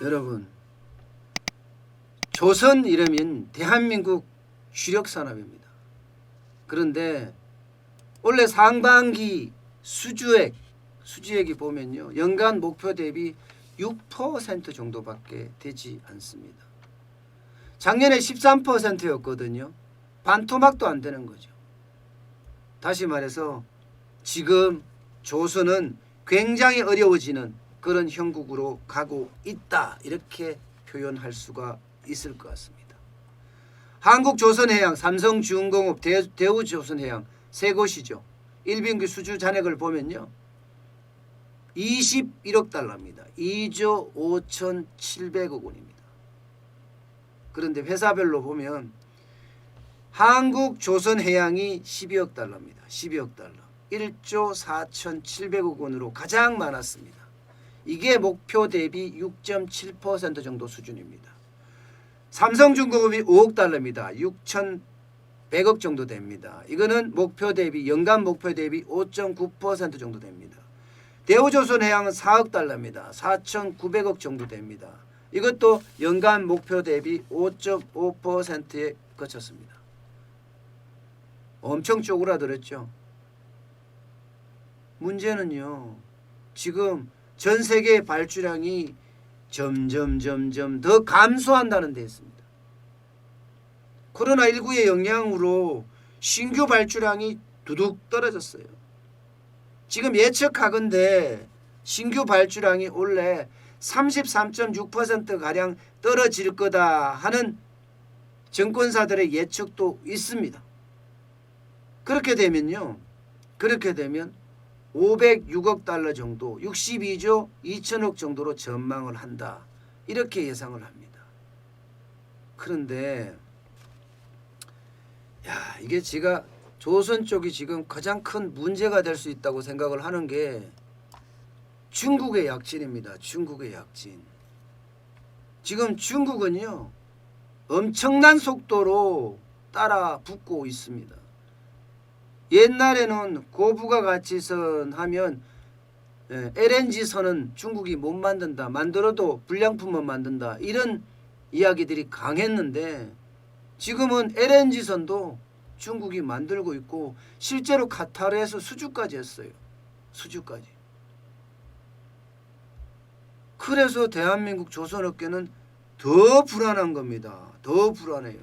여러분, 조선 이러면 대한민국 주력산업입니다. 그런데 원래 상반기 수주액이 보면요, 연간 목표 대비 6% 정도밖에 되지 않습니다. 작년에 13%였거든요. 반토막도 안 되는 거죠. 다시 말해서 지금 조선은 굉장히 어려워지는 그런 형국으로 가고 있다, 이렇게 표현할 수가 있을 것 같습니다. 한국조선해양, 삼성중공업, 대우조선해양 세 곳이죠. 1분기 수주 잔액을 보면요, 21억 달러입니다. 2조 5,700억 원입니다. 그런데 회사별로 보면 한국조선해양이 12억 달러입니다. 12억 달러. 1조 4,700억 원으로 가장 많았습니다. 이게 목표 대비 6.7% 정도 수준입니다. 삼성중공업이 5억 달러입니다. 6,100억 정도 됩니다. 이거는 목표 대비, 연간 목표 대비 5.9% 정도 됩니다. 대우조선해양은 4억 달러입니다. 4,900억 정도 됩니다. 이것도 연간 목표 대비 5.5%에 그쳤습니다. 엄청 쪼그라들었죠. 문제는요, 지금 전 세계 발주량이 점점 더 감소한다는 데 있습니다. 코로나19의 영향으로 신규 발주량이 두둑 떨어졌어요. 지금 예측하건대 신규 발주량이 올해 33.6%가량 떨어질 거다 하는 증권사들의 예측도 있습니다. 그렇게 되면 506억 달러 정도, 62조 2천억 정도로 전망을 한다, 이렇게 예상을 합니다. 그런데 이게 제가 조선 쪽이 지금 가장 큰 문제가 될 수 있다고 생각을 하는 게 중국의 약진입니다. 중국의 약진. 지금 중국은요, 엄청난 속도로 따라 붙고 있습니다. 옛날에는 고부가가치선 하면 LNG선은 중국이 못 만든다, 만들어도 불량품만 만든다, 이런 이야기들이 강했는데 지금은 LNG선도 중국이 만들고 있고 실제로 카타르에서 수주까지 했어요. 수주까지. 그래서 대한민국 조선업계는 더 불안한 겁니다. 더 불안해요.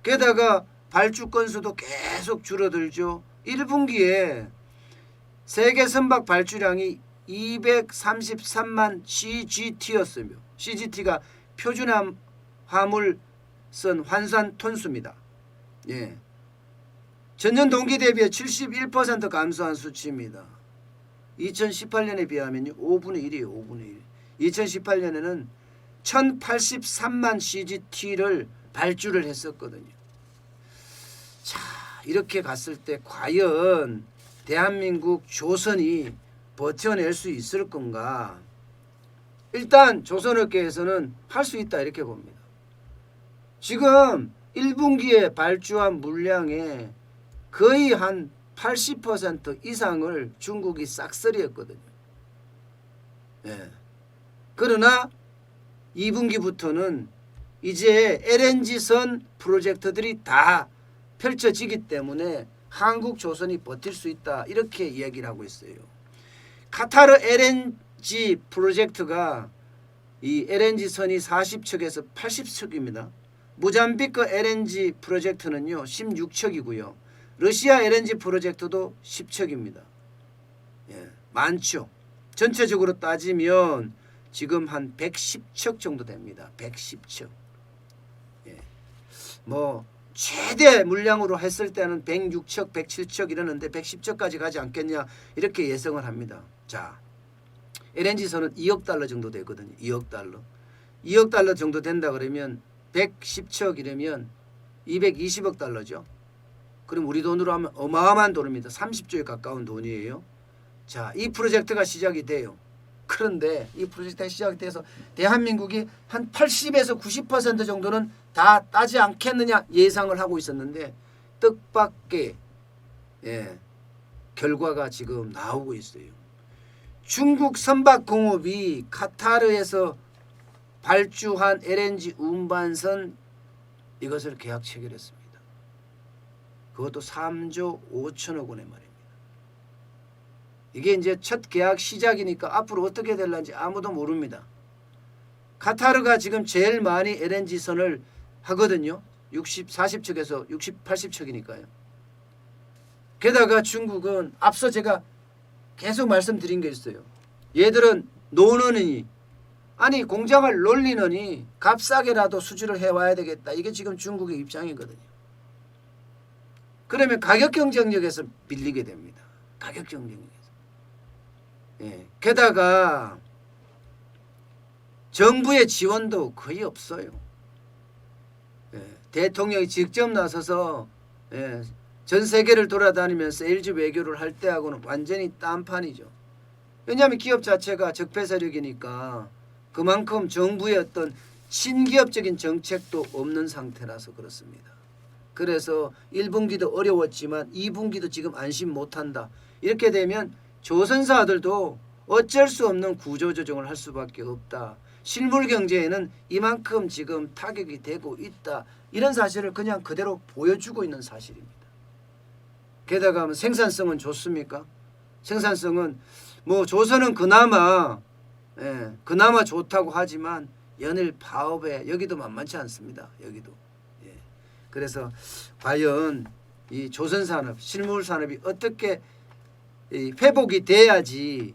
게다가 발주 건수도 계속 줄어들죠. 1분기에 세계 선박 발주량이 233만 CGT였으며, CGT가 표준 화물선 환산 톤수입니다. 예. 전년 동기 대비 71% 감소한 수치입니다. 2018년에 비하면 5분의 1이에요. 5분의 1. 2018년에는 1083만 CGT를 발주를 했었거든요. 자, 이렇게 갔을 때 과연 대한민국 조선이 버텨낼 수 있을 건가? 일단 조선업계에서는 할 수 있다, 이렇게 봅니다. 지금 1분기에 발주한 물량의 거의 한 80% 이상을 중국이 싹쓸이했거든요. 예. 그러나 2분기부터는 이제 LNG선 프로젝트들이 다 펼쳐지기 때문에 한국 조선이 버틸 수 있다, 이렇게 이야기를 하고 있어요. 카타르 LNG 프로젝트가 이 LNG선이 40척에서 80척입니다. 모잠비크 LNG 프로젝트는요 16척이고요. 러시아 LNG 프로젝트도 10척입니다. 예, 많죠. 전체적으로 따지면 지금 한 110척 정도 됩니다. 110척. 예. 뭐 최대 물량으로 했을 때는 106척, 107척 이러는데 110척까지 가지 않겠냐, 이렇게 예상을 합니다. 자, LNG선은 2억 달러 정도 되거든요. 2억 달러. 2억 달러 정도 된다 그러면 110척이라면 220억 달러죠. 그럼 우리 돈으로 하면 어마어마한 돈입니다. 30조에 가까운 돈이에요. 자, 이 프로젝트가 시작이 돼요. 그런데 이 프로젝트가 시작이 돼서 대한민국이 한 80에서 90% 정도는 다 따지 않겠느냐 예상을 하고 있었는데 뜻밖의 결과가 지금 나오고 있어요. 중국 선박공업이 카타르에서 발주한 LNG 운반선 이것을 계약 체결했습니다. 그것도 3조 5천억 원의 말입니다. 이게 이제 첫 계약 시작이니까 앞으로 어떻게 될런지 아무도 모릅니다. 카타르가 지금 제일 많이 LNG 선을 하거든요. 40척에서 60, 80척이니까요. 게다가 중국은 앞서 제가 계속 말씀드린 게 있어요. 얘들은 노느니 아니 공장을 놀리느니 값싸게라도 수주를 해와야 되겠다. 이게 지금 중국의 입장이거든요. 그러면 가격 경쟁력에서 밀리게 됩니다. 가격 경쟁력에서. 예. 게다가 정부의 지원도 거의 없어요. 예. 대통령이 직접 나서서 예. 전 세계를 돌아다니면서 LG 외교를 할 때하고는 완전히 딴판이죠. 왜냐하면 기업 자체가 적폐 세력이니까 그만큼 정부의 어떤 친기업적인 정책도 없는 상태라서 그렇습니다. 그래서 1분기도 어려웠지만 2분기도 지금 안심 못한다. 이렇게 되면 조선사들도 어쩔 수 없는 구조조정을 할 수밖에 없다. 실물 경제에는 이만큼 지금 타격이 되고 있다. 이런 사실을 그냥 그대로 보여주고 있는 사실입니다. 게다가 생산성은 좋습니까? 생산성은 뭐 조선은 그나마 그나마 좋다고 하지만 연일 파업에 여기도 만만치 않습니다. 여기도. 예. 그래서 과연 이 조선 산업, 실물 산업이 어떻게 회복이 돼야지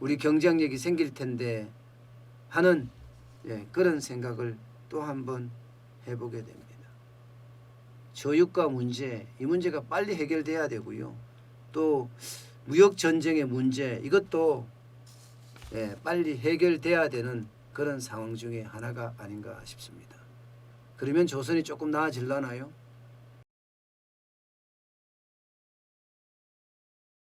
우리 경쟁력이 생길 텐데 하는 그런 생각을 또 한번 해보게 됩니다. 저유가 문제, 이 문제가 빨리 해결돼야 되고요. 또 무역 전쟁의 문제, 이것도 빨리 해결돼야 되는 그런 상황 중에 하나가 아닌가 싶습니다. 그러면 조선이 조금 나아질라나요?